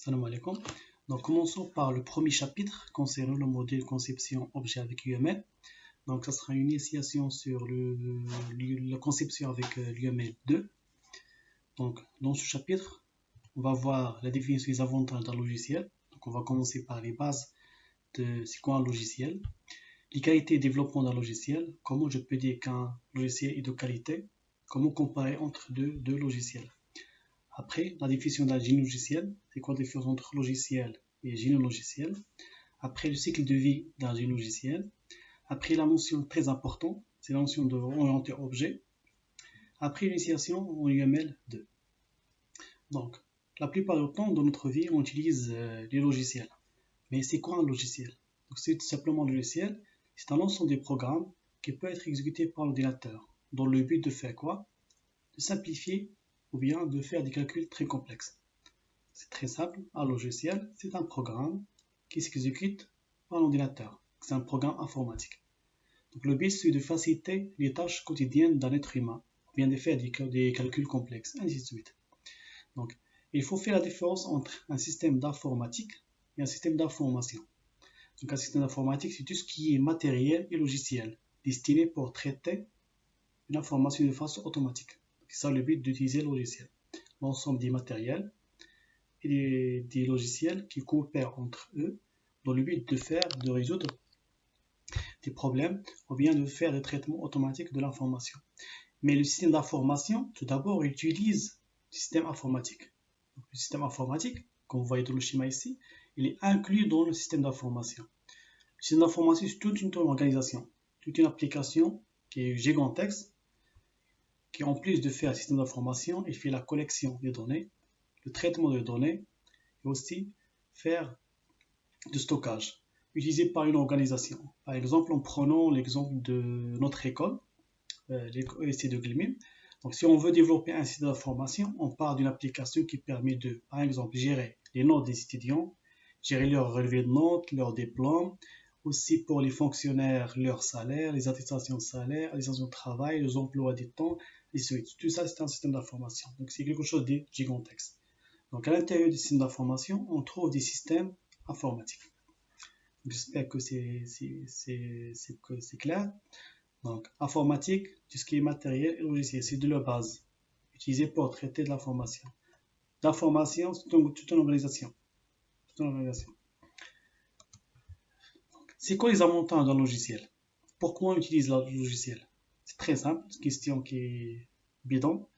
Salam alaikum. Donc, commençons par le premier chapitre concernant le modèle conception objet avec UML. Donc, ça sera une initiation sur la conception avec l'UML 2. Donc, dans ce chapitre, on va voir la définition des avantages d'un logiciel. Donc, on va commencer par les bases de c'est quoi un logiciel, les qualités de développement d'un logiciel, comment je peux dire qu'un logiciel est de qualité, comment comparer entre deux logiciels. Après, la définition d'un génie logiciel, c'est quoi la différence entre logiciel et génie logiciel. Après, le cycle de vie d'un génie logiciel. Après, la notion très importante, c'est la notion de orienté objet. Après, l'initiation en UML 2. Donc, la plupart du temps, dans notre vie, on utilise les logiciels. Mais c'est quoi un logiciel? Donc, c'est tout simplement un logiciel, c'est un ensemble de programmes qui peut être exécuté par l'ordinateur, dans le but de faire quoi? De simplifier ou bien de faire des calculs très complexes. C'est très simple, un logiciel, c'est un programme qui s'exécute par l'ordinateur. C'est un programme informatique. Donc le but, c'est de faciliter les tâches quotidiennes d'un être humain, ou bien de faire des calculs complexes, ainsi de suite. Donc, il faut faire la différence entre un système d'informatique et un système d'information. Donc un système d'informatique, c'est tout ce qui est matériel et logiciel, destiné pour traiter une information de façon automatique. C'est ça le but d'utiliser le logiciel. L'ensemble des matériels et des logiciels qui coopèrent entre eux dans le but de résoudre des problèmes ou bien de faire des traitements automatiques de l'information. Mais le système d'information, tout d'abord, utilise le système informatique. Donc, le système informatique, comme vous voyez dans le schéma ici, il est inclus dans le système d'information. Le système d'information, c'est toute une organisation, toute une application qui est gigantesque, qui en plus de faire un système d'information, il fait la collection des données, le traitement des données, et aussi faire du stockage, utilisé par une organisation. Par exemple, en prenant l'exemple de notre école, l'ESC de Glimim. Donc, si on veut développer un site d'information, on part d'une application qui permet de, par exemple, gérer les notes des étudiants, gérer leur relevé de notes, leurs diplômes, aussi pour les fonctionnaires, leur salaire, les attestations de salaire, les attestations de travail, les emplois des temps, et suite. Tout ça, c'est un système d'information. Donc, c'est quelque chose de gigantesque. Donc, à l'intérieur du système d'information, on trouve des systèmes informatiques. J'espère que c'est clair. Donc, informatique, tout ce qui est matériel et logiciel, c'est de la base, utilisé pour traiter de l'information. L'information, c'est toute une organisation. C'est quoi les avantages d'un logiciel? Pourquoi on utilise le logiciel? C'est très simple, c'est une question qui est bidon.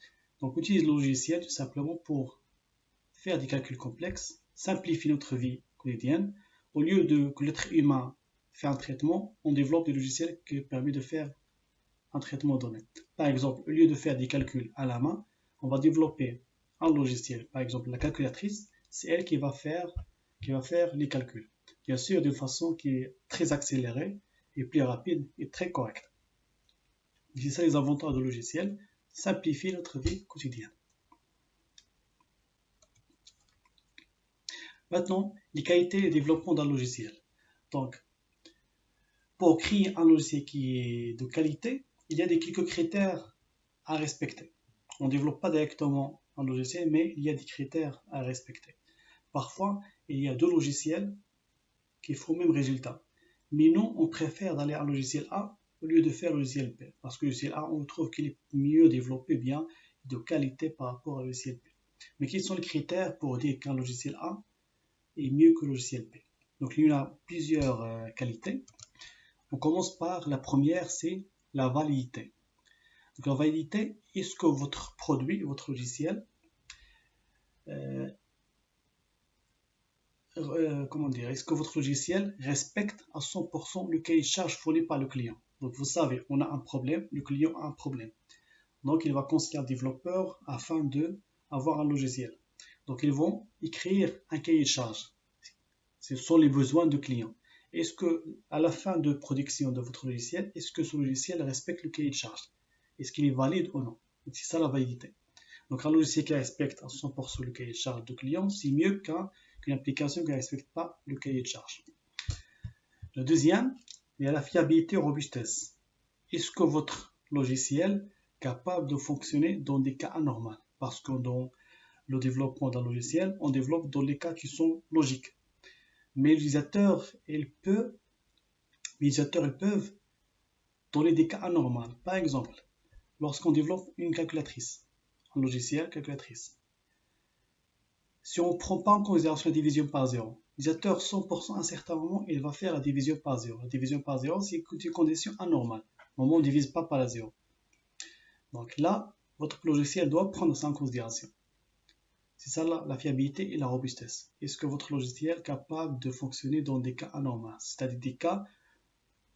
Donc, on utilise le logiciel tout simplement pour faire des calculs complexes, simplifier notre vie quotidienne. Au lieu que l'être humain fait un traitement, on développe des logiciels qui permettent de faire un traitement donné. Par exemple, au lieu de faire des calculs à la main, on va développer un logiciel. Par exemple, la calculatrice, c'est elle qui va faire les calculs. Bien sûr, d'une façon qui est très accélérée et plus rapide et très correcte. C'est ça les avantages du logiciel, simplifier notre vie quotidienne. Maintenant, les qualités de développement d'un logiciel. Donc, pour créer un logiciel qui est de qualité, il y a quelques critères à respecter. On ne développe pas directement un logiciel, mais il y a des critères à respecter. Parfois, il y a deux logiciels qui font le même résultat. Mais nous, on préfère d'aller à un logiciel A au lieu de faire le logiciel B. Parce que le logiciel A, on trouve qu'il est mieux développé, bien de qualité par rapport au logiciel B. Mais quels sont les critères pour dire qu'un logiciel A est mieux que le logiciel B? Donc, il y en a plusieurs qualités. On commence par la première, c'est la validité. Donc, la validité, est-ce que votre produit, votre logiciel, est-ce que votre logiciel respecte à 100% le cahier de charge fourni par le client? Donc, vous savez, on a un problème, le client a un problème. Donc, il va conseiller un développeur afin d'avoir un logiciel. Donc, ils vont écrire un cahier de charge. Ce sont les besoins du client. Est-ce que, à la fin de production de votre logiciel, est-ce que ce logiciel respecte le cahier de charge? Est-ce qu'il est valide ou non? C'est ça la validité. Donc, un logiciel qui respecte à 100% le cahier de charge du client, c'est mieux qu'une application qui ne respecte pas le cahier de charge. Le deuxième, il y a la fiabilité et robustesse. Est-ce que votre logiciel est capable de fonctionner dans des cas anormaux? Parce que dans le développement d'un logiciel, on développe dans les cas qui sont logiques. Mais l'utilisateur, ils peuvent donner des cas anormaux. Par exemple, lorsqu'on développe une calculatrice, un logiciel calculatrice, si on ne prend pas en considération la division par zéro, l'utilisateur 100% à un certain moment, il va faire la division par zéro. La division par zéro, c'est une condition anormale. Au moment où on ne divise pas par la zéro. Donc là, votre logiciel doit prendre ça en considération. C'est ça la fiabilité et la robustesse. Est-ce que votre logiciel est capable de fonctionner dans des cas anormaux, c'est-à-dire des cas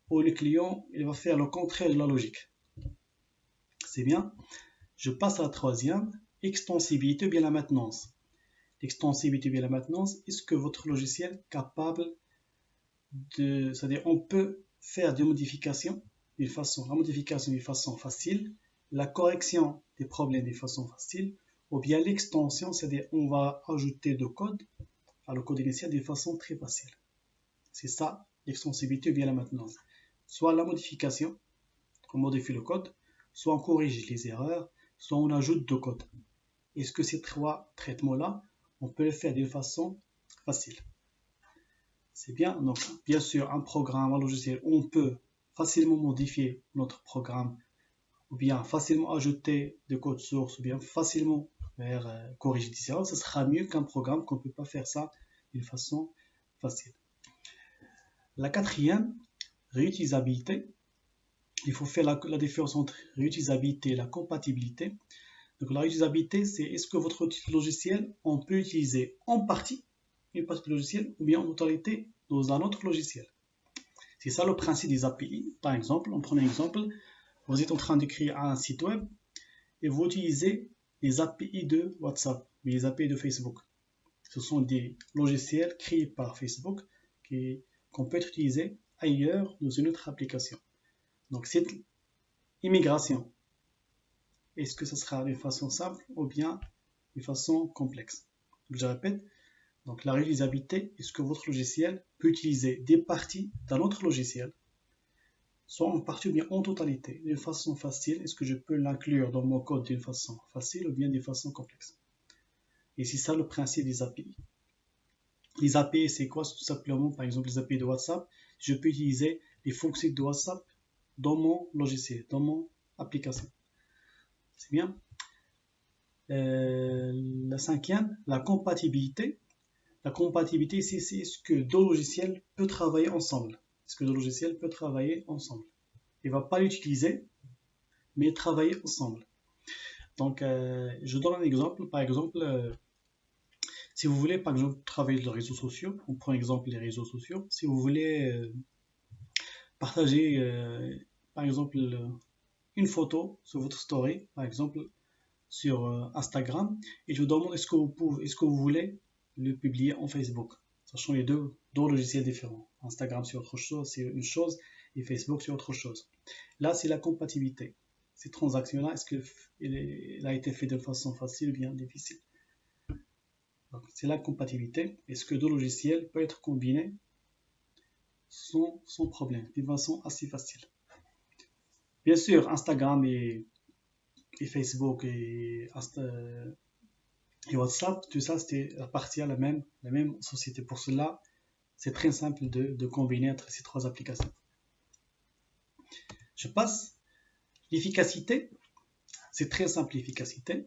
où le client il va faire le contraire de la logique. C'est bien. Je passe à la troisième, extensibilité ou bien la maintenance. L'extensibilité ou bien la maintenance, est-ce que votre logiciel est capable de... C'est-à-dire on peut faire des modifications la modification d'une façon facile, la correction des problèmes d'une façon facile, ou bien l'extension, c'est-à-dire on va ajouter de code à le code initial d'une façon très facile. C'est ça l'extensibilité ou bien la maintenance. Soit la modification, on modifie le code, soit on corrige les erreurs, soit on ajoute de code. Est-ce que ces trois traitements-là, on peut les faire d'une façon facile? C'est bien. Donc, bien sûr, un programme, un logiciel, on peut facilement modifier notre programme, ou bien facilement ajouter des codes sources, ou bien facilement faire corriger des erreurs. Ce sera mieux qu'un programme qu'on ne peut pas faire ça d'une façon facile. La quatrième, réutilisabilité. Il faut faire la différence entre réutilisabilité et la compatibilité. Donc la réutilisabilité, c'est est-ce que votre logiciel, on peut utiliser en partie une partie du logiciel ou bien en totalité dans un autre logiciel. C'est ça le principe des API. Par exemple, on prend un exemple, vous êtes en train d'écrire un site web et vous utilisez les API de WhatsApp, les API de Facebook. Ce sont des logiciels créés par Facebook qu'on peut utiliser ailleurs dans une autre application. Donc cette immigration, est-ce que ce sera d'une façon simple ou bien d'une façon complexe? Donc, je répète, donc la réutilisabilité, est-ce que votre logiciel peut utiliser des parties d'un autre logiciel, soit en partie ou bien en totalité, d'une façon facile, est-ce que je peux l'inclure dans mon code d'une façon facile ou bien d'une façon complexe? Et c'est ça le principe des API. Les API, c'est quoi? Tout simplement, par exemple, les API de WhatsApp, je peux utiliser les fonctions de WhatsApp dans mon logiciel, dans mon application. C'est bien. La cinquième, la compatibilité. La compatibilité, c'est est-ce que deux logiciels peuvent travailler ensemble. Est-ce que deux logiciels peuvent travailler ensemble? Il ne va pas l'utiliser, mais travailler ensemble. Donc, je donne un exemple. Par exemple, si vous voulez, par exemple, travailler sur les réseaux sociaux, on prend exemple les réseaux sociaux. Si vous voulez partager, par exemple, une photo sur votre story, par exemple, sur Instagram, et je vous demande est-ce que vous voulez le publier en Facebook, sachant les deux logiciels différents. Instagram c'est autre chose, c'est une chose, et Facebook c'est autre chose. Là c'est la compatibilité. Ces transactions-là, est-ce qu'elle a été faite de façon facile ou bien difficile? C'est la compatibilité. Est-ce que deux logiciels peuvent être combinés sans problème, d'une façon assez facile? Bien sûr, Instagram et Facebook et WhatsApp, tout ça, c'était appartient à la même société. Pour cela, c'est très simple de combiner entre ces trois applications. Je passe. L'efficacité, c'est très simple l'efficacité.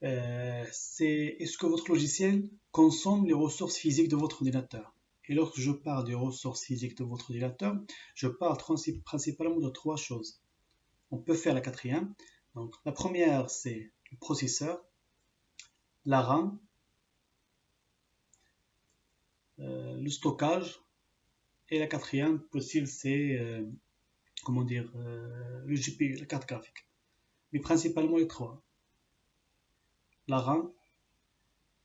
C'est est-ce que votre logiciel consomme les ressources physiques de votre ordinateur? Et lorsque je parle des ressources physiques de votre ordinateur, je parle principalement de trois choses. On peut faire la quatrième. Donc, la première, c'est le processeur, la RAM, le stockage, et la quatrième possible, c'est le GPU, la carte graphique. Mais principalement les trois. La RAM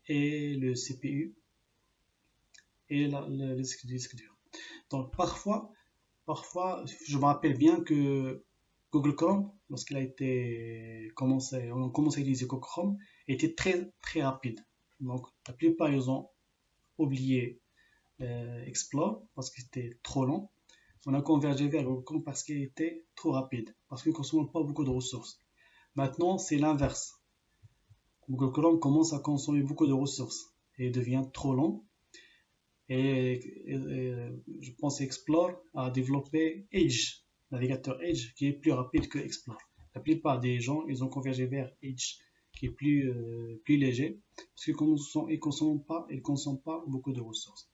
et le CPU et le disque dur. Donc parfois, je me rappelle bien que Google Chrome, lorsqu'il a été commencé, on a commencé à utiliser Google Chrome, était très très rapide. Donc la plupart ils ont oublié Explore parce que c'était trop long. On a convergé vers Google Chrome parce qu'il était trop rapide, parce qu'il ne consomme pas beaucoup de ressources. Maintenant, c'est l'inverse. Google Chrome commence à consommer beaucoup de ressources et devient trop long. Et je pense Explore a développé Edge, navigateur Edge, qui est plus rapide que Explore. La plupart des gens, ils ont convergé vers Edge, qui est plus léger, parce qu'ils ne consomment pas beaucoup de ressources.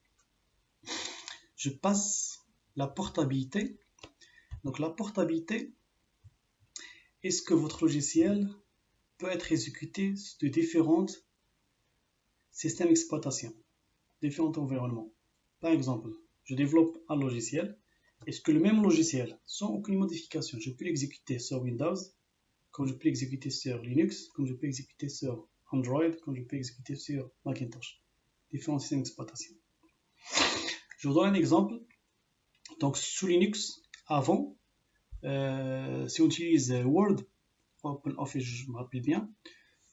Je passe la portabilité. Donc la portabilité, est-ce que votre logiciel peut être exécuté de différents systèmes d'exploitation, différents environnements. Par exemple, je développe un logiciel. Est-ce que le même logiciel, sans aucune modification, je peux l'exécuter sur Windows, comme je peux l'exécuter sur Linux, comme je peux l'exécuter sur Android, comme je peux l'exécuter sur Macintosh. Différents systèmes d'exploitation. Je vous donne un exemple. Donc, sous Linux, avant, si on utilise Word, OpenOffice, je me rappelle bien,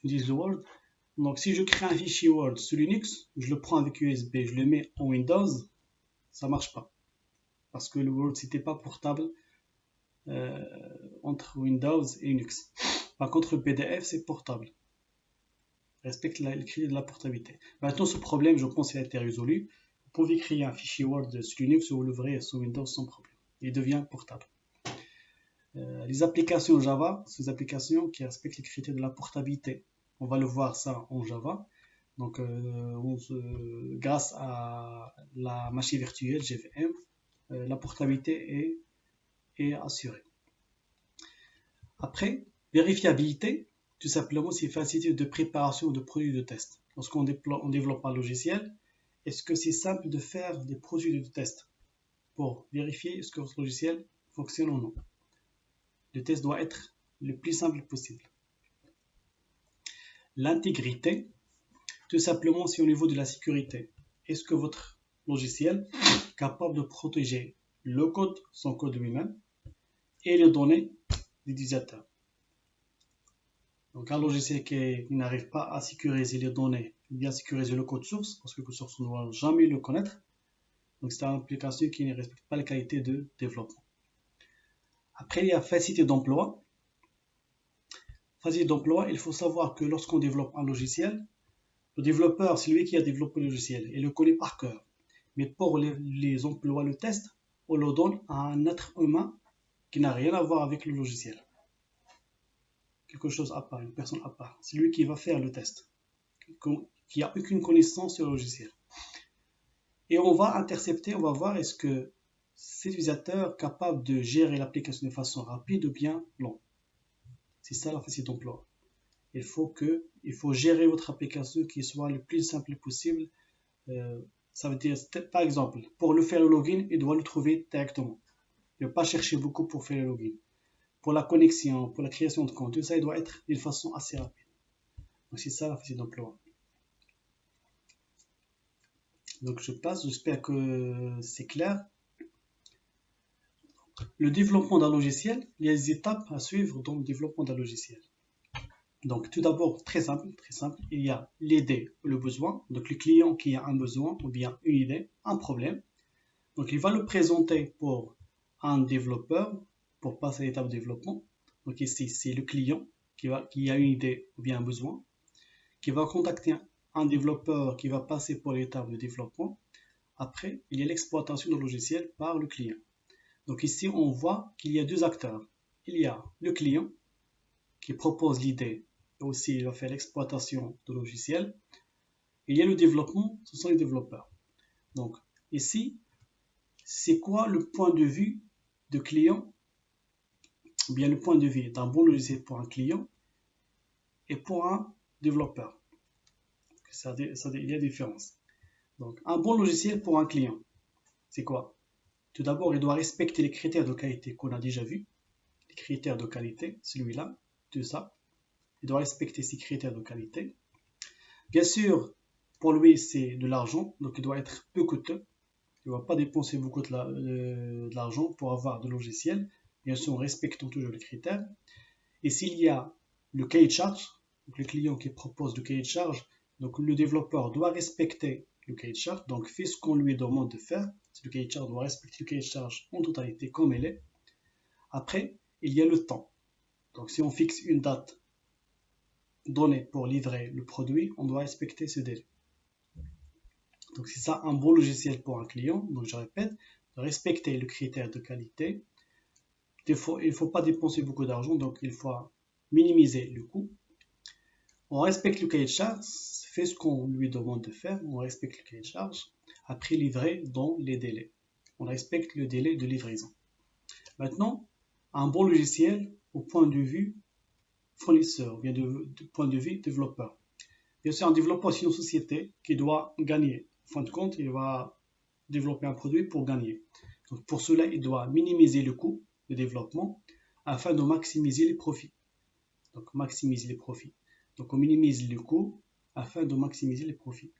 on utilise le Word. Donc, si je crée un fichier Word sous Linux, je le prends avec USB, je le mets en Windows, ça ne marche pas. Parce que le Word, c'était pas portable entre Windows et Linux. Par contre, le PDF, c'est portable. Respecte le critère de la portabilité. Maintenant, ce problème, je pense, il a été résolu. Vous pouvez créer un fichier Word sur Linux ou vous l'ouvrez sur Windows sans problème. Il devient portable. Les applications Java, c'est des applications qui respectent les critères de la portabilité. On va le voir ça en Java. Donc, grâce à la machine virtuelle JVM, la portabilité est assurée. Après, vérifiabilité, tout simplement, c'est facilité de préparation de produits de test. Lorsqu'on développe un logiciel, est-ce que c'est simple de faire des produits de test pour vérifier est-ce que votre logiciel fonctionne ou non? Le test doit être le plus simple possible. L'intégrité, tout simplement, c'est au niveau de la sécurité. Est-ce que votre logiciel est capable de protéger le code, son code lui-même, et les données des utilisateurs? Donc un logiciel qui n'arrive pas à sécuriser les données, bien sécuriser le code source, parce que le code source, on ne va jamais le connaître. Donc c'est une application qui ne respecte pas la qualité de développement. Après, il y a facilité d'emploi. Facilité d'emploi, il faut savoir que lorsqu'on développe un logiciel, le développeur, c'est lui qui a développé le logiciel et le connaît par cœur. Mais pour les emplois, le test, on le donne à un être humain qui n'a rien à voir avec le logiciel. Quelque chose à part, une personne à part. C'est lui qui va faire le test, qui n'a aucune connaissance sur le logiciel. Et on va intercepter, on va voir est-ce que cet utilisateur est capable de gérer l'application de façon rapide ou bien long. C'est ça la facilité d'emploi. Il faut gérer votre application qui soit le plus simple possible. Ça veut dire, par exemple, pour le faire le login, il doit le trouver directement. Il ne va pas chercher beaucoup pour faire le login. Pour la connexion, pour la création de compte, tout ça, il doit être d'une façon assez rapide. Donc c'est ça la facilité d'emploi. Donc je passe, j'espère que c'est clair. Le développement d'un logiciel, il y a des étapes à suivre dans le développement d'un logiciel. Donc tout d'abord, très simple, il y a l'idée ou le besoin. Donc le client qui a un besoin ou bien une idée, un problème. Donc il va le présenter pour un développeur pour passer à l'étape de développement. Donc ici, c'est le client qui a une idée ou bien un besoin, qui va contacter un développeur qui va passer pour l'étape de développement. Après, il y a l'exploitation du logiciel par le client. Donc ici, on voit qu'il y a deux acteurs. Il y a le client qui propose l'idée et aussi il va faire l'exploitation du logiciel. Il y a le développement, ce sont les développeurs. Donc ici, c'est quoi le point de vue de client ou bien le point de vue d'un bon logiciel pour un client et pour un développeur? Il y a des différences. Donc un bon logiciel pour un client, c'est quoi? Tout d'abord, il doit respecter les critères de qualité qu'on a déjà vus. Les critères de qualité, celui-là, tout ça. Il doit respecter ces critères de qualité. Bien sûr, pour lui, c'est de l'argent, donc il doit être peu coûteux. Il ne va pas dépenser beaucoup de l'argent pour avoir de logiciels, bien sûr en respectant toujours les critères. Et s'il y a le cahier de charge, donc le client qui propose le cahier de charge, donc le développeur doit respecter le cahier de charge, donc fait ce qu'on lui demande de faire. Le cahier de charge doit respecter le cahier de charge en totalité comme elle est. Après, il y a le temps. Donc si on fixe une date donné pour livrer le produit, on doit respecter ce délai. Donc c'est ça un bon logiciel pour un client. Donc je répète, respecter le critère de qualité. Il ne faut pas dépenser beaucoup d'argent, donc il faut minimiser le coût. On respecte le cahier de charge, fait ce qu'on lui demande de faire, on respecte le cahier de charge, après livrer dans les délais. On respecte le délai de livraison. Maintenant, un bon logiciel au point de vue fournisseur, bien du point de vue développeur. Bien sûr, un développeur, c'est une société qui doit gagner. En fin de compte, il va développer un produit pour gagner. Donc pour cela, il doit minimiser le coût de développement afin de maximiser les profits. Donc maximiser les profits. Donc on minimise le coût afin de maximiser les profits.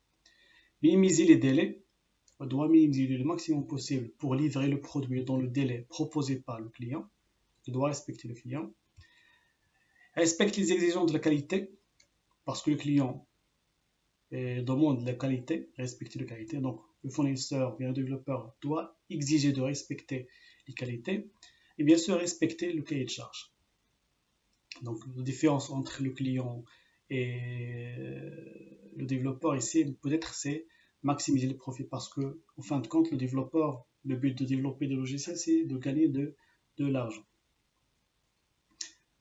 Minimiser les délais. On doit minimiser le maximum possible pour livrer le produit dans le délai proposé par le client. Il doit respecter le client. Respecte les exigences de la qualité parce que le client demande la qualité, respecter la qualité. Donc le fournisseur, bien le développeur doit exiger de respecter les qualités et bien sûr respecter le cahier de charge. Donc la différence entre le client et le développeur ici, peut-être c'est maximiser les profits parce que, en fin de compte, le développeur, le but de développer des logiciels, c'est de gagner de l'argent.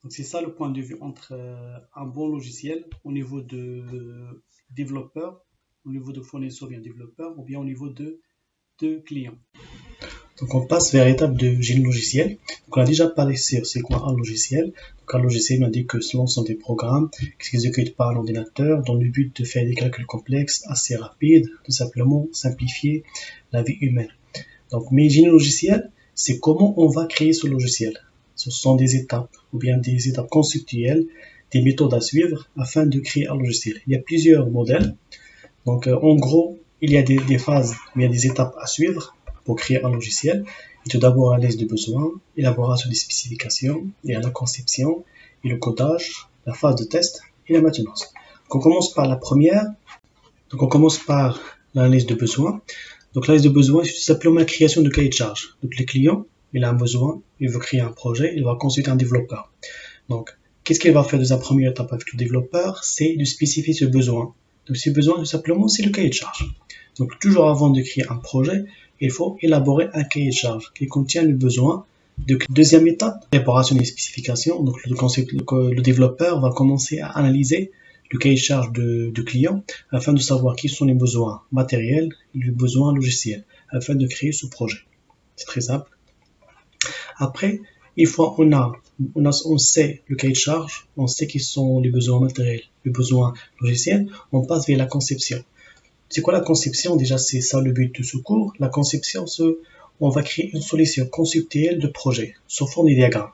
Donc c'est ça le point de vue entre un bon logiciel au niveau de développeur, au niveau de fournisseur bien développeur, ou bien au niveau de client. Donc on passe vers l'étape de génie logiciel. Donc on a déjà parlé sur c'est quoi un logiciel. Donc un logiciel on dit que ce sont des programmes qui s'exécutent par un ordinateur dans le but de faire des calculs complexes assez rapides, tout simplement simplifier la vie humaine. Donc mais génie logiciel, c'est comment on va créer ce logiciel. Ce sont des étapes ou bien des étapes conceptuelles, des méthodes à suivre afin de créer un logiciel. Il y a plusieurs modèles. Donc en gros, il y a des phases, il y a des étapes à suivre pour créer un logiciel. Et tout d'abord, analyse de besoins, élaboration des spécifications, il y a la conception et le codage, la phase de test et la maintenance. Donc on commence par la première. Donc on commence par l'analyse de besoins. Donc l'analyse de besoins, c'est tout simplement la création de cahier de charge. Donc le client, il a un besoin, il veut créer un projet, il va consulter un développeur. Donc qu'est-ce qu'il va faire de sa première étape avec le développeur? C'est de spécifier ce besoin. Donc ce besoin, tout simplement, c'est le cahier de charge. Donc toujours avant de créer un projet, il faut élaborer un cahier de charge qui contient le besoin. Deuxième étape, l'élaboration des spécifications. Donc le développeur va commencer à analyser le cahier de charge de client afin de savoir quels sont les besoins matériels et les besoins logiciels afin de créer ce projet. C'est très simple. Après, une fois on sait le cahier de charge, on sait quels sont les besoins matériels, les besoins logiciels, on passe vers la conception. C'est quoi la conception? Déjà, c'est ça le but de ce cours. La conception, on va créer une solution conceptuelle de projet sous forme de diagrammes.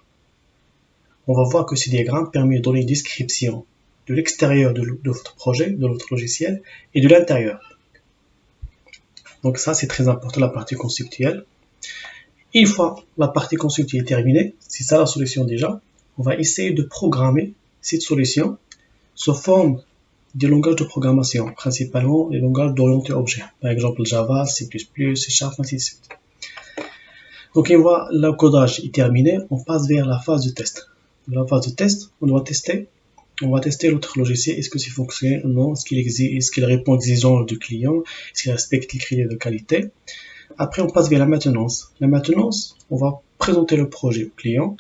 On va voir que ce diagramme permet de donner une description de l'extérieur de votre projet, de votre logiciel, et de l'intérieur. Donc ça, c'est très important, la partie conceptuelle. Une fois la partie conceptuelle est terminée, c'est ça la solution déjà, on va essayer de programmer cette solution sous forme des langages de programmation, principalement les langages d'orienté objet, par exemple Java, C++, C#, ainsi de suite. Donc une fois le codage est terminé, on passe vers la phase de test. Dans la phase de test, on va tester l'autre logiciel, est-ce que c'est fonctionne ou non, est-ce qu'il répond aux exigences du client, est-ce qu'il respecte les critères de qualité. Après, on passe vers la maintenance. La maintenance, on va présenter le projet au client.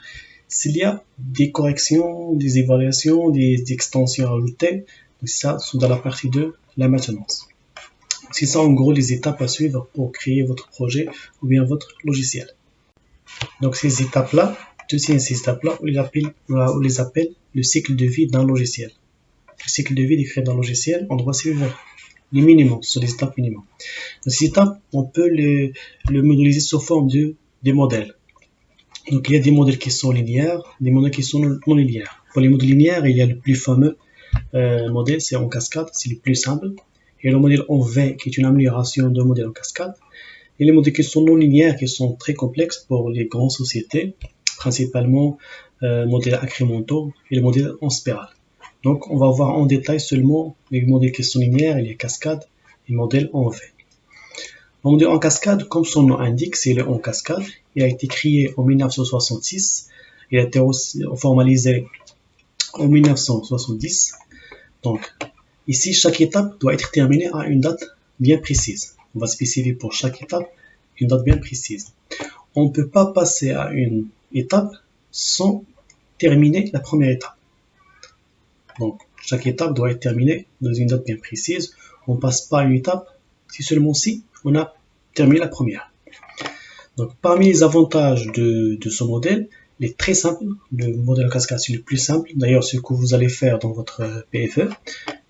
S'il y a des corrections, des évaluations, des extensions à ajouter, ça, c'est dans la partie de la maintenance. C'est ça, en gros, les étapes à suivre pour créer votre projet ou bien votre logiciel. Donc, ces étapes-là, on les appelle le cycle de vie d'un logiciel. Le cycle de vie décrit d'un logiciel, on doit suivre les minimums, sur les étapes minimum. Dans ces étapes, on peut le modéliser sous forme des modèles. Donc, il y a des modèles qui sont linéaires, des modèles qui sont non linéaires. Pour les modèles linéaires, il y a le plus fameux modèle, c'est en cascade, c'est le plus simple. Il y a le modèle en V, qui est une amélioration d'un modèle en cascade. Et les modèles qui sont non linéaires, qui sont très complexes pour les grandes sociétés, principalement modèles incrémentaux et le modèle en spirale. Donc, on va voir en détail seulement les modèles qui sont linéaires et les cascades, les modèles en V. Le modèle en cascade, comme son nom indique, c'est le en cascade. Il a été créé en 1966. Il a été formalisé en 1970. Donc, ici, chaque étape doit être terminée à une date bien précise. On va spécifier pour chaque étape une date bien précise. On ne peut pas passer à une étape sans terminer la première étape. Donc, chaque étape doit être terminée dans une date bien précise. On ne passe pas à une étape si seulement si on a terminé la première. Donc, parmi les avantages de ce modèle, il est très simple. Le modèle en cascade, c'est le plus simple. D'ailleurs, ce que vous allez faire dans votre PFE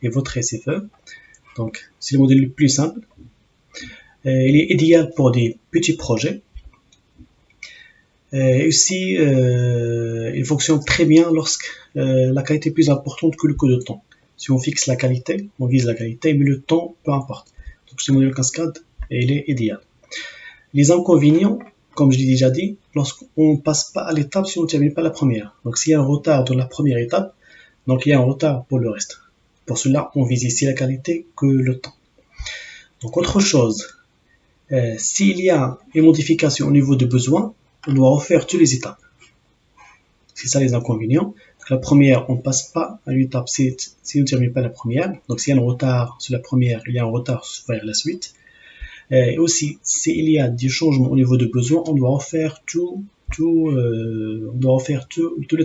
et votre SFE. Donc, c'est le modèle le plus simple. Il est idéal pour des petits projets. Et aussi, il fonctionne très bien lorsque la qualité est plus importante que le coût de temps. Si on fixe la qualité, on vise la qualité, mais le temps, peu importe. Donc, ce modèle cascade, il est idéal. Les inconvénients, comme je l'ai déjà dit, lorsqu'on ne passe pas à l'étape si on ne termine pas la première. Donc, s'il y a un retard dans la première étape, donc il y a un retard pour le reste. Pour cela, on vise ici la qualité que le temps. Donc, autre chose, s'il y a une modification au niveau des besoins, on doit refaire toutes les étapes. C'est ça les inconvénients. Donc, la première, on ne passe pas à l'étape si on ne termine pas la première. Donc, s'il y a un retard sur la première, il y a un retard vers la suite. Et aussi, s'il y a des changements au niveau de besoin, on doit refaire tout le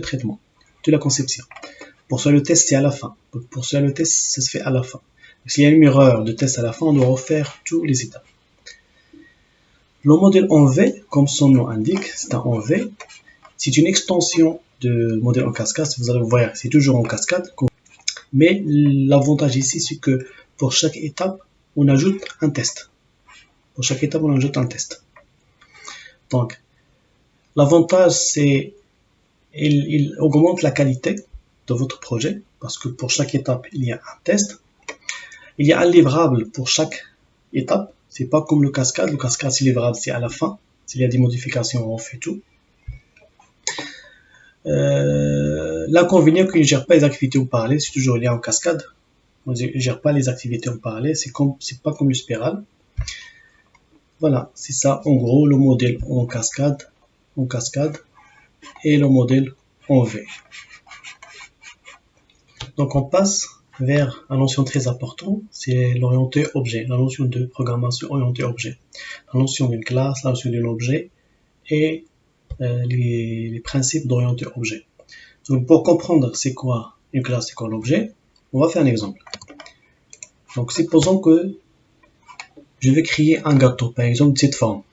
traitement, toute la conception. Pour cela, le test, c'est à la fin. Pour cela, le test, ça se fait à la fin. S'il y a une erreur de test à la fin, on doit refaire toutes les étapes. Le modèle en V, comme son nom indique, c'est un en V. C'est une extension de modèle en cascade. Vous allez voir, c'est toujours en cascade. Mais l'avantage ici, c'est que pour chaque étape, on ajoute un test. Pour chaque étape, on ajoute un test. Donc, l'avantage, c'est il augmente la qualité de votre projet parce que pour chaque étape, il y a un test. Il y a un livrable pour chaque étape. C'est pas comme le cascade. Le cascade, c'est livrable, c'est à la fin. S'il y a des modifications, on fait tout. L'inconvénient qu'il ne gère pas les activités en parallèle, c'est toujours lié en cascade. On ne gère pas les activités en parallèle, c'est pas comme le spiral. Voilà, c'est ça en gros le modèle en cascade et le modèle en V. Donc on passe vers la notion très importante, c'est l'orienté objet, la notion de programmation orientée objet, la notion d'une classe, la notion d'un objet et les principes d'orienté objet. Donc pour comprendre c'est quoi une classe, c'est quoi l'objet, on va faire un exemple. Donc supposons que je vais créer un gâteau, par exemple de cette forme.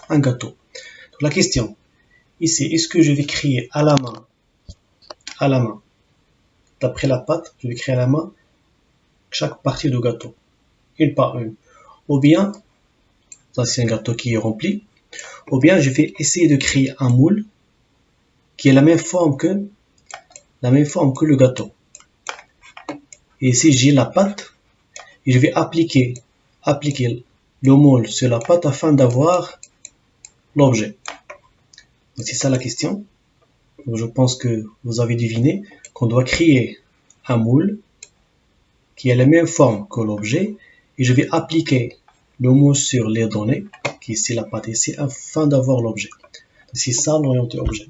Un gâteau. Donc la question ici, est-ce que je vais créer à la main, d'après la pâte, je vais créer à la main chaque partie du gâteau, une par une. Ou bien, ça c'est un gâteau qui est rempli, ou bien je vais essayer de créer un moule qui est la même forme que le gâteau. Et ici j'ai la pâte et je vais appliquer le moule sur la pâte afin d'avoir l'objet. C'est ça la question. Donc, je pense que vous avez deviné qu'on doit créer un moule qui a la même forme que l'objet et je vais appliquer le moule sur les données, qui est ici la pâte ici, afin d'avoir l'objet. C'est ça l'orienté objet.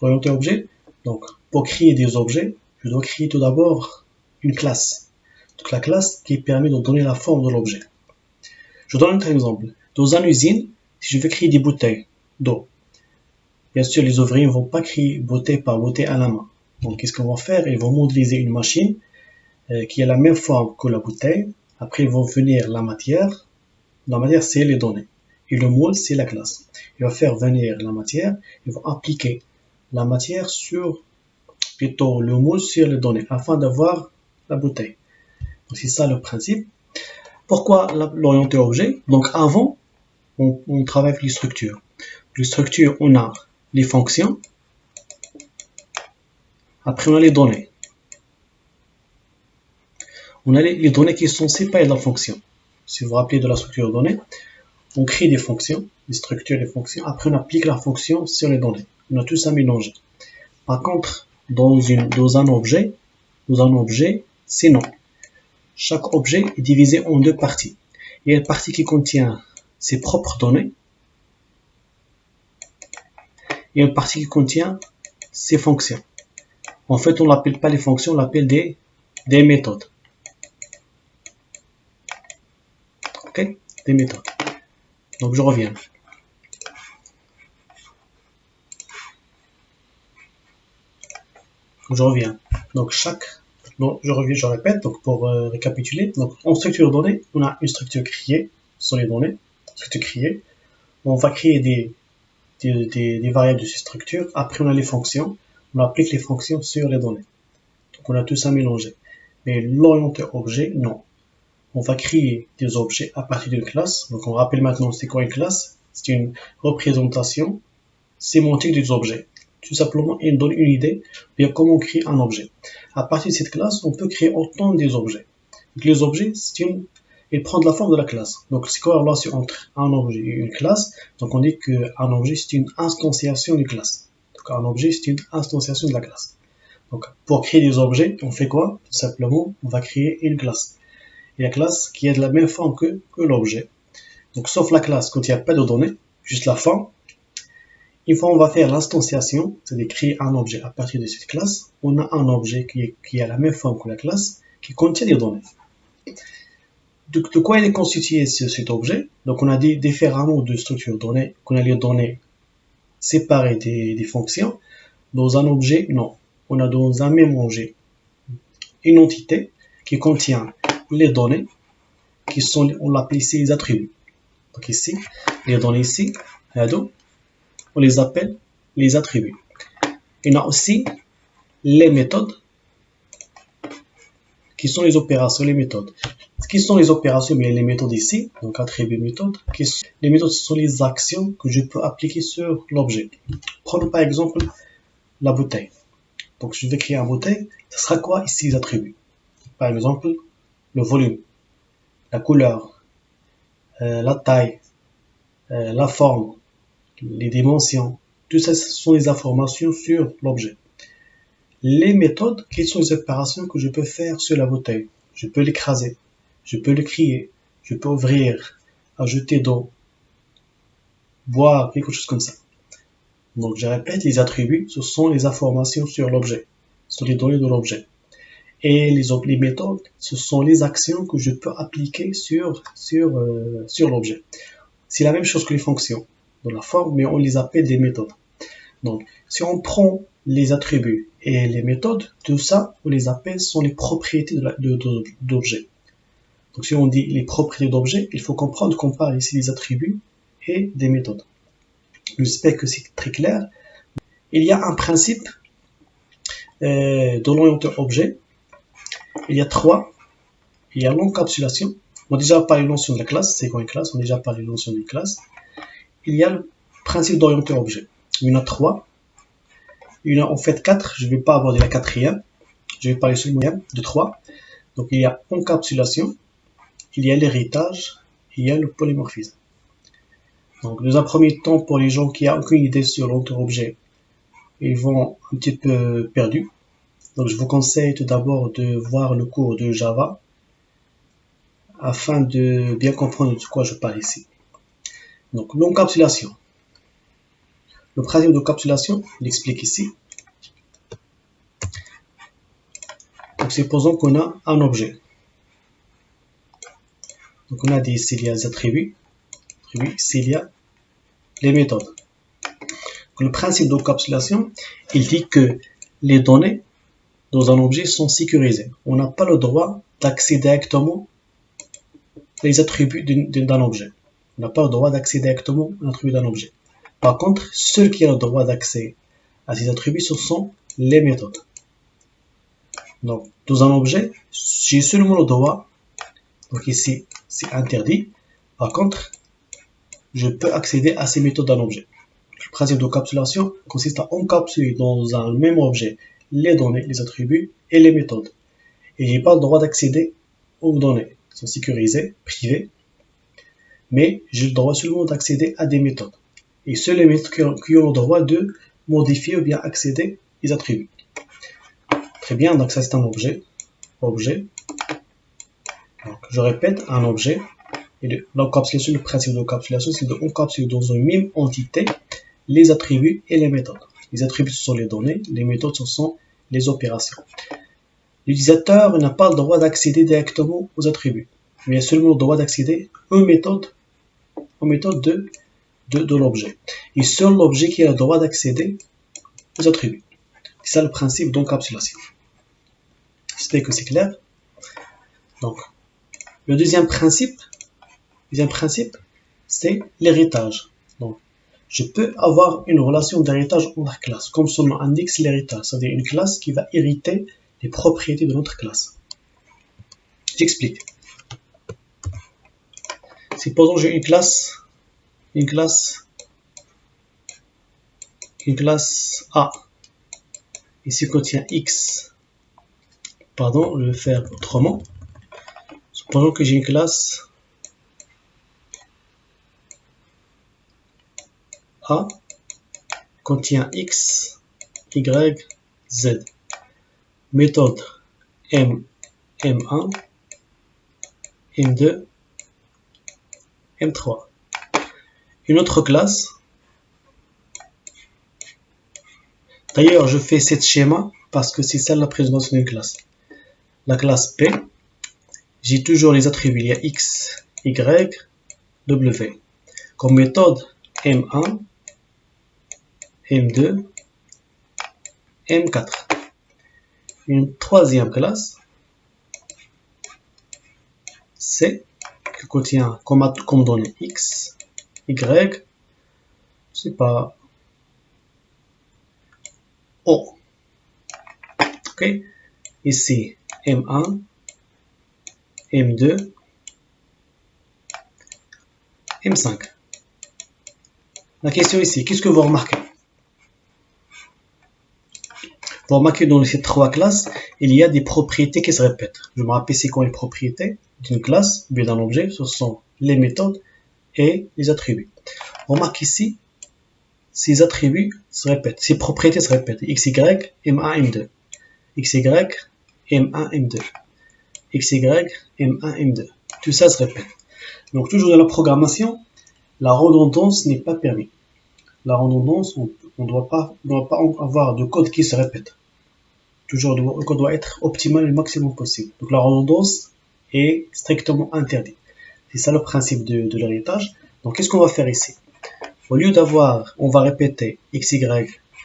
L'orienté objet, donc pour créer des objets, je dois créer tout d'abord une classe. Donc la classe qui permet de donner la forme de l'objet. Je donne un exemple. Dans une usine, si je veux créer des bouteilles d'eau, bien sûr les ouvriers ne vont pas créer bouteille par bouteille à la main. Donc qu'est-ce qu'on va faire? Ils vont modéliser une machine qui a la même forme que la bouteille. Après ils vont venir la matière. La matière c'est les données. Et le moule c'est la classe. Il va faire venir la matière. Ils vont appliquer la matière sur plutôt le moule sur les données afin d'avoir la bouteille. C'est ça le principe. Pourquoi l'orienté objet? Donc avant, on travaille avec les structures. Les structures, on a les fonctions. Après, on a les données. On a les données qui sont séparées de la fonction. Si vous vous rappelez de la structure de données, on crée des fonctions, des structures des fonctions. Après, on applique la fonction sur les données. On a tout ça mélangé. Par contre, dans un objet, c'est non. Chaque objet est divisé en deux parties. Il y a une partie qui contient ses propres données et une partie qui contient ses fonctions. En fait, on l'appelle pas les fonctions, on l'appelle des méthodes. Ok? Des méthodes. Donc, je reviens. Donc, je répète, donc pour récapituler. Donc, en structure donnée, on a une structure créée, ce sont les données, structure créée. On va créer des variables de ces structures. Après, on a les fonctions. On applique les fonctions sur les données. Donc, on a tout ça mélangé. Mais l'orienteur objet, non. On va créer des objets à partir d'une classe. Donc, on rappelle maintenant c'est quoi une classe. C'est une représentation sémantique des objets. Tout simplement, il donne une idée de comment on crée un objet. À partir de cette classe, on peut créer autant des objets. Donc, les objets, ils prennent la forme de la classe. Donc, c'est quoi la relation entre un objet et une classe? Donc, on dit qu'un objet, c'est une instantiation d'une classe. Donc, un objet, c'est une instantiation de la classe. Donc, pour créer des objets, on fait quoi? Tout simplement, on va créer une classe. Et la classe qui est de la même forme que l'objet. Donc, sauf la classe, quand il n'y a pas de données, juste la forme. Une fois on va faire l'instanciation, c'est-à-dire créer un objet à partir de cette classe, on a un objet qui a la même forme que la classe, qui contient des données. De quoi il est constitué cet objet? Donc on a dit différemment de structures données, qu'on a les données séparées des fonctions. Dans un objet, non. On a dans un même objet une entité qui contient les données, qui sont, on l'appelle ici les attributs. Donc ici, les données ici, on les appelle les attributs. Il y a aussi les méthodes, qui sont les opérations, les méthodes. Ce qui sont les opérations, mais les méthodes ici, donc attributs méthodes. Les méthodes, ce sont les actions que je peux appliquer sur l'objet. Prenons par exemple la bouteille. Donc je vais créer une bouteille. Ce sera quoi ici les attributs? Par exemple, le volume, la couleur, la taille, la forme, les dimensions. Tout ça, ce sont les informations sur l'objet. Les méthodes, quelles sont les opérations que je peux faire sur la bouteille? Je peux l'écraser, je peux le crier, je peux ouvrir, ajouter d'eau, boire, quelque chose comme ça. Donc je répète, les attributs, ce sont les informations sur l'objet, ce sont les données de l'objet. Et les méthodes, ce sont les actions que je peux appliquer sur l'objet. C'est la même chose que les fonctions, dans la forme, mais on les appelle des méthodes. Donc, si on prend les attributs et les méthodes, tout ça, on les appelle, sont les propriétés d'objets. Donc, si on dit les propriétés d'objets, il faut comprendre qu'on parle ici des attributs et des méthodes. J'espère que c'est très clair. Il y a un principe de l'orienteur objet. Il y a trois. Il y a l'encapsulation. On a déjà parlé de la notion de la classe. C'est quoi une classe? On a déjà parlé de la notion d'une classe. Il y a le principe d'orienteur objet. Il y en a trois. Il y en a en fait quatre. Je ne vais pas aborder la quatrième. Je vais parler seulement de trois. Donc il y a encapsulation, il y a l'héritage, il y a le polymorphisme. Donc dans un premier temps, pour les gens qui n'ont aucune idée sur l'orienteur objet, ils vont un petit peu perdus. Donc je vous conseille tout d'abord de voir le cours de Java afin de bien comprendre de quoi je parle ici. Donc l'encapsulation. Le principe d'encapsulation, je l'explique ici. Donc supposons qu'on a un objet. Donc on a ici les attributs, ici il y a les méthodes. Donc, le principe d'encapsulation, il dit que les données dans un objet sont sécurisées. On n'a pas le droit d'accéder directement les attributs d'un objet. On n'a pas le droit d'accéder directement aux attributs d'un objet. Par contre, ceux qui ont le droit d'accès à ces attributs, ce sont les méthodes. Donc, dans un objet, j'ai seulement le droit, donc ici, c'est interdit. Par contre, je peux accéder à ces méthodes d'un objet. Le principe d'encapsulation consiste à encapsuler dans un même objet les données, les attributs et les méthodes. Et j'ai pas le droit d'accéder aux données. Elles sont sécurisées, privées, mais j'ai le droit seulement d'accéder à des méthodes. Et seuls les méthodes qui ont le droit de modifier ou bien accéder aux attributs. Très bien, donc ça c'est un objet. Objet. Donc, je répète, un objet. Et l'encapsulation, le principe d'encapsulation, c'est d'encapsuler dans une même entité les attributs et les méthodes. Les attributs, ce sont les données. Les méthodes, ce sont les opérations. L'utilisateur n'a pas le droit d'accéder directement aux attributs, mais il a seulement le droit d'accéder aux méthodes de l'objet. Et seul l'objet qui a le droit d'accéder aux attributs. C'est ça le principe d'encapsulation. J'espère que c'est clair. Donc, le deuxième principe, c'est l'héritage. Donc, je peux avoir une relation d'héritage entre classes, comme son nom indique, c'est l'héritage, c'est-à-dire une classe qui va hériter les propriétés de notre classe. J'explique. Supposons que j'ai une classe A. Ici contient X. Pardon, je vais faire autrement. Supposons que j'ai une classe A contient X, Y, Z. Méthode M, M1, M2, M3. Une autre classe. D'ailleurs, je fais ce schéma parce que c'est ça la présentation d'une classe. La classe P, j'ai toujours les attributs. Il y a X, Y, W. Comme méthode M1, M2, M4. Une troisième classe, C, qui contient comme données X, Y, je sais pas, O. Ok. Ici, M1, M2, M5. La question ici, qu'est-ce que vous remarquez? Vous remarquez dans ces trois classes, il y a des propriétés qui se répètent. Je me rappelle c'est quoi les propriétés d'une classe, bien d'un objet, ce sont les méthodes et les attributs. Remarque ici, ces attributs se répètent, ces propriétés se répètent. XY, M1, M2. XY, M1, M2. XY, M1, M2. Tout ça se répète. Donc toujours dans la programmation, la redondance n'est pas permise. La redondance, on ne doit pas avoir de code qui se répète. Toujours, le code doit être optimal le maximum possible. Donc la redondance est strictement interdite. C'est ça le principe de l'héritage. Donc qu'est-ce qu'on va faire ici? Au lieu d'avoir, on va répéter XY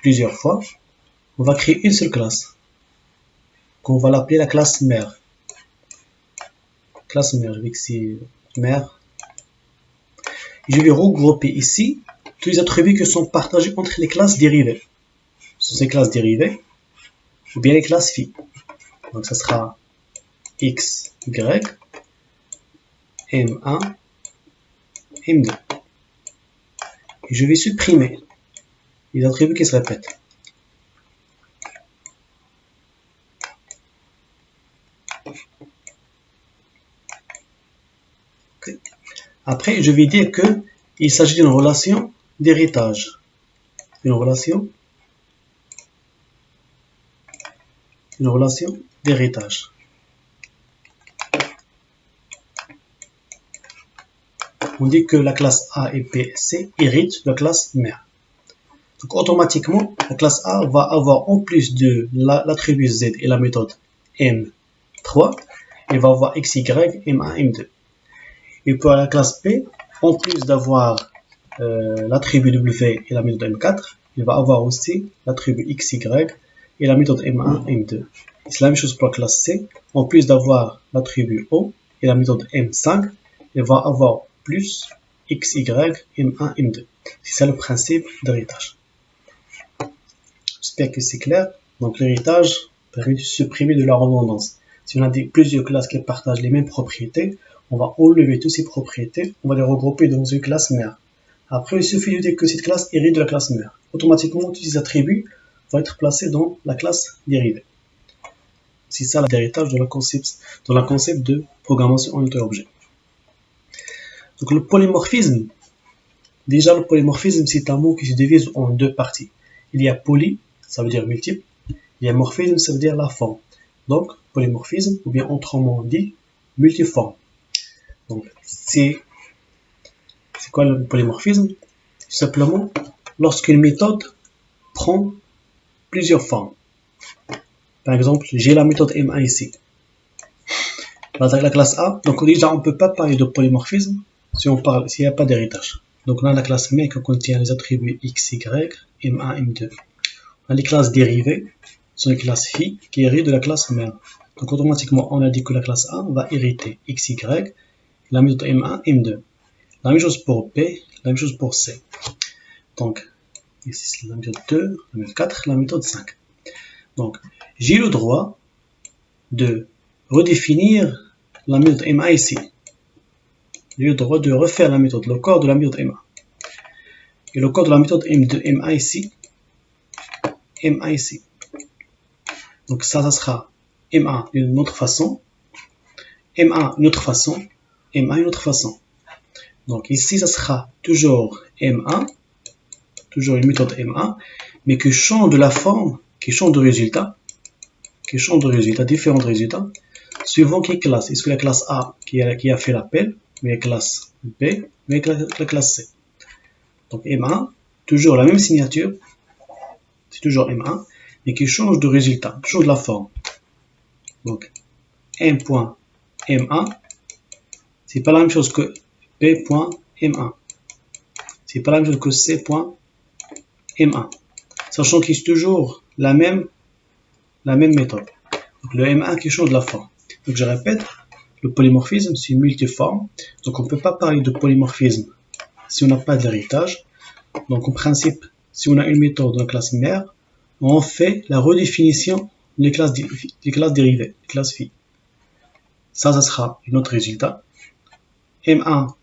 plusieurs fois, on va créer une seule classe, qu'on va l'appeler la classe mère. Classe mère, avec ici mère. Je vais regrouper ici tous les attributs qui sont partagés entre les classes dérivées. Ce sont ces classes dérivées, ou bien les classes phi. Donc ça sera X, Y, M1, M2. Et je vais supprimer les attributs qui se répètent. Okay. Après, je vais dire qu'il s'agit d'une relation d'héritage. Une relation d'héritage. On dit que la classe A et B, C héritent de la classe mère. Donc automatiquement, la classe A va avoir en plus de l'attribut Z et la méthode M3, elle va avoir XY, M1, M2. Et pour la classe B, en plus d'avoir l'attribut W et la méthode M4, il va avoir aussi l'attribut XY et la méthode M1, M2. C'est la même chose pour la classe C. En plus d'avoir l'attribut O et la méthode M5, il va avoir plus XY, M1, M2. C'est ça le principe d'héritage. J'espère que c'est clair. Donc l'héritage permet de supprimer de la redondance. Si on a plusieurs classes qui partagent les mêmes propriétés, on va enlever toutes ces propriétés, on va les regrouper dans une classe mère. Après, il suffit de dire que cette classe hérite de la classe mère. Automatiquement, tous ces attributs vont être placés dans la classe dérivée. C'est ça l'héritage dans le concept de programmation orientée-objet. Donc le polymorphisme, déjà le polymorphisme c'est un mot qui se divise en deux parties. Il y a poly, ça veut dire multiple, il y a morphisme, ça veut dire la forme. Donc polymorphisme, ou bien autrement dit, multiforme. Donc c'est quoi le polymorphisme? Tout simplement lorsqu'une méthode prend plusieurs formes. Par exemple, j'ai la méthode MA ici. La classe A, donc déjà on ne peut pas parler de polymorphisme s'il n'y a pas d'héritage. Donc on a la classe mère qui contient les attributs x, y, M1, M2. On a les classes dérivées, ce sont les classes phi qui héritent de la classe mère. Donc automatiquement on a dit que la classe A va hériter x, y, la méthode M1, M2. La même chose pour B, la même chose pour C. Donc ici c'est la méthode 2, la méthode 4, la méthode 5. Donc j'ai le droit de redéfinir la méthode MA ici. J'ai le droit de refaire la méthode, le corps de la méthode MA. Et le corps de la méthode M2, MA ici. MA ici. Donc ça sera MA d'une autre façon. MA une autre façon. MA une autre façon. Donc ici, ça sera toujours MA. Toujours une méthode MA. Mais qui change de la forme, qui change de résultat. Qui change de résultat, différents résultats. Suivant quelle classe. Est-ce que la classe A qui a fait l'appel, mais la classe B, mais la classe C. Donc M1, toujours la même signature, c'est toujours M1, mais qui change de résultat, change de la forme. Donc M.M1, c'est pas la même chose que B.M1. C'est pas la même chose que C.M1. Sachant qu'il est toujours la même méthode. Donc le M1 qui change de la forme. Donc je répète, le polymorphisme c'est multiforme. Donc on ne peut pas parler de polymorphisme si on n'a pas d'héritage. Donc en principe, si on a une méthode dans la classe mère, on fait la redéfinition des classes dérivées, des classes phi. Ça sera un autre résultat. M1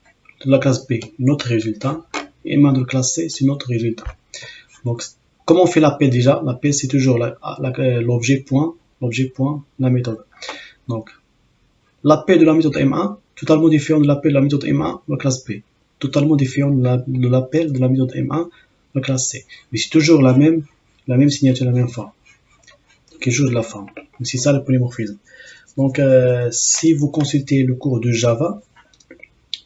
de la classe B, un autre résultat. M1 de la classe C, c'est un autre résultat. Donc, comment on fait l'appel déjà? L'appel, c'est toujours l'objet point, la méthode. Donc, l'appel de la méthode M1, totalement différent de l'appel de la méthode M1 de la classe B. Totalement différent de l'appel de la méthode M1 de la classe C. Mais c'est toujours la même signature, la même forme. Quelque chose de la forme. C'est ça le polymorphisme. Donc, si vous consultez le cours de Java,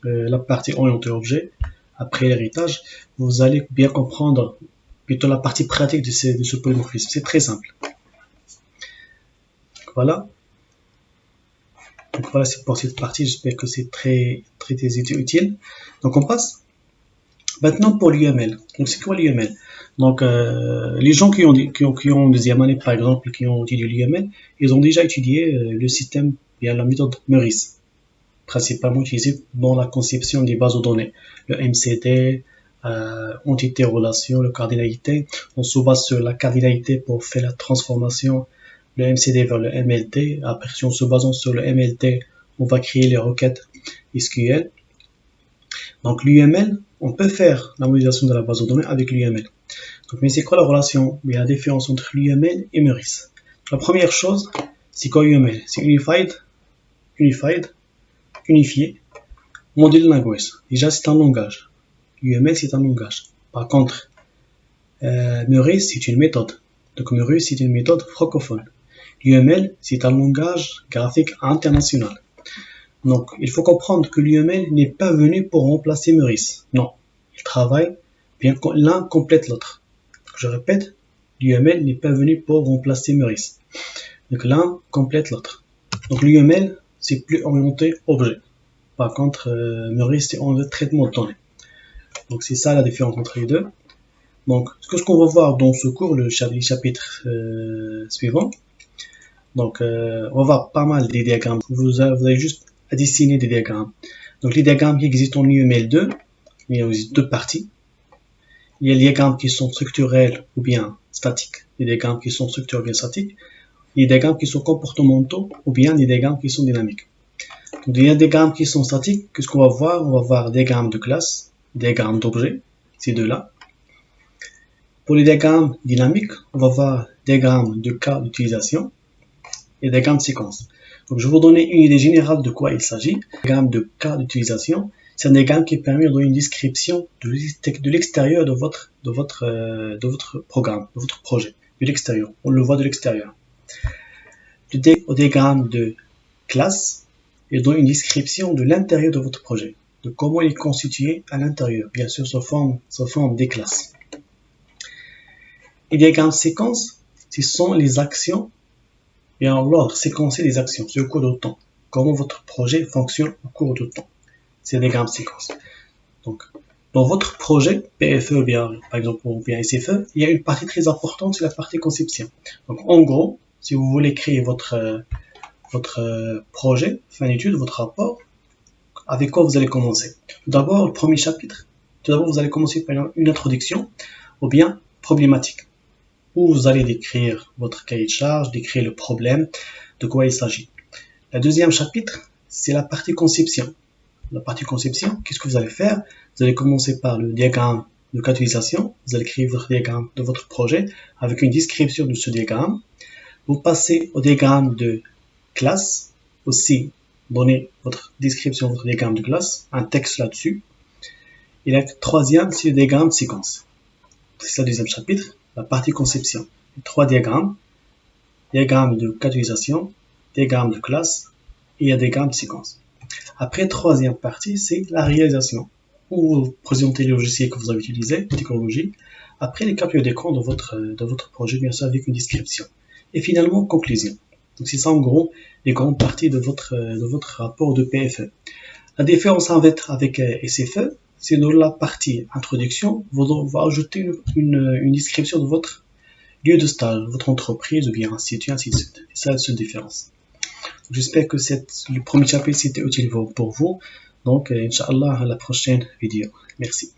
la partie orientée objet, après l'héritage, vous allez bien comprendre plutôt la partie pratique de ce polymorphisme. C'est très simple. Voilà. Donc voilà, c'est pour cette partie. J'espère que c'est très utile. Donc on passe maintenant pour l'UML. Donc c'est quoi l'UML? Donc les gens qui ont deuxième année par exemple, qui ont étudié l'UML, ils ont déjà étudié le système, bien la méthode Meurice, principalement utilisée dans la conception des bases de données. Le MCD, entité relation, le cardinalité. On se base sur la cardinalité pour faire la transformation le MCD vers le MLT. Après, si on se basant sur le MLT, on va créer les requêtes SQL. Donc l'UML, on peut faire la modélisation de la base de données avec l'UML. Mais c'est quoi la relation, mais la différence entre l'UML et Meurice? La première chose, c'est quoi UML? C'est unifié, model language. Déjà, c'est un langage. UML, c'est un langage. Par contre, Meurice, c'est une méthode. Donc Meurice, c'est une méthode francophone. L'UML, c'est un langage graphique international. Donc, il faut comprendre que l'UML n'est pas venu pour remplacer Meurice. Non, il travaille bien que l'un complète l'autre. Je répète, l'UML n'est pas venu pour remplacer Meurice. Donc l'un complète l'autre. Donc l'UML, c'est plus orienté objet. Par contre, Meurice, c'est orienté traitement de données. Donc c'est ça la différence entre les deux. Donc ce qu'on va voir dans ce cours, le chapitre suivant. Donc on va voir pas mal des diagrammes. Vous avez juste à dessiner des diagrammes. Donc les diagrammes qui existent en UML 2, il y a aussi deux parties. Il y a les diagrammes qui sont structurels ou bien statiques, les diagrammes qui sont structurels ou bien statiques, les diagrammes qui sont comportementaux ou bien les diagrammes qui sont dynamiques. Donc il y a des diagrammes qui sont statiques, qu'est-ce qu'on va voir? On va voir des diagrammes de classe, des diagrammes d'objets, ces deux-là. Pour les diagrammes dynamiques, on va voir des diagrammes de cas d'utilisation et des diagrammes de séquence. Donc je vais vous donner une idée générale de quoi il s'agit. Diagramme de cas d'utilisation, c'est un diagramme qui permet de donner une description de l'extérieur de votre programme, de votre projet, de l'extérieur. On le voit de l'extérieur. Le diagramme de classe, il donne une description de l'intérieur de votre projet, de comment il est constitué à l'intérieur, bien sûr sous forme des classes. Les diagrammes séquences, ce sont les actions bien l'ordre séquencé des actions sur le cours de temps. Comment votre projet fonctionne au cours de temps. C'est des diagrammes de séquence. Donc, dans votre projet, PFE ou bien, par exemple, ou bien SFE, il y a une partie très importante, c'est la partie conception. Donc, en gros, si vous voulez créer votre projet, fin d'étude, votre rapport, avec quoi vous allez commencer? Tout d'abord, le premier chapitre. Tout d'abord, vous allez commencer par une introduction ou bien problématique, où vous allez décrire votre cahier de charge, décrire le problème, de quoi il s'agit. Le deuxième chapitre, c'est la partie conception. La partie conception, qu'est-ce que vous allez faire? Vous allez commencer par le diagramme de cas d'utilisation. Vous allez créer votre diagramme de votre projet avec une description de ce diagramme. Vous passez au diagramme de classe, aussi donner votre description de votre diagramme de classe, un texte là-dessus. Et le troisième, c'est le diagramme de séquence. C'est le deuxième chapitre, la partie conception. Trois diagrammes, diagramme de cas d'utilisation, diagramme de classe et un diagramme de séquence. Après, troisième partie, c'est la réalisation, où vous présentez les logiciels que vous avez utilisés, les technologies. Après, les captures d'écran de votre projet, bien sûr, avec une description. Et finalement, conclusion. Donc, c'est ça, en gros, les grandes parties de votre rapport de PFE. La différence avec SFE, c'est dans la partie introduction, vous va ajouter une description de votre lieu de stage, votre entreprise ou bien institut, ainsi de suite. C'est ça la seule différence. J'espère que le premier chapitre c'était utile pour vous. Donc, Inch'Allah, à la prochaine vidéo. Merci.